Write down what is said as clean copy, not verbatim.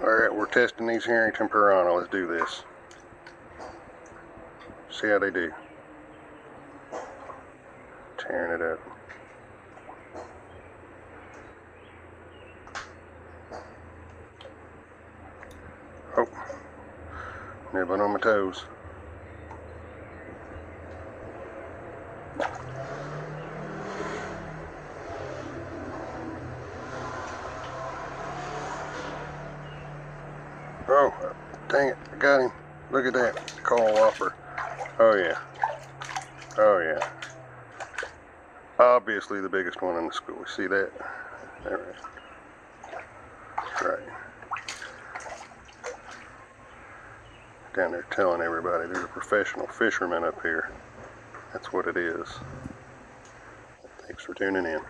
Alright, we're testing these Harrington Piranha. Let's do this. See how they do. Tearing it up. Oh, nibbling on my toes. Oh, dang it, I got him. Look at that, coral whopper. Oh yeah, oh yeah. Obviously the biggest one in the school. See that? There. Right. Down there telling everybody there's a professional fisherman up here. That's what it is. Thanks for tuning in.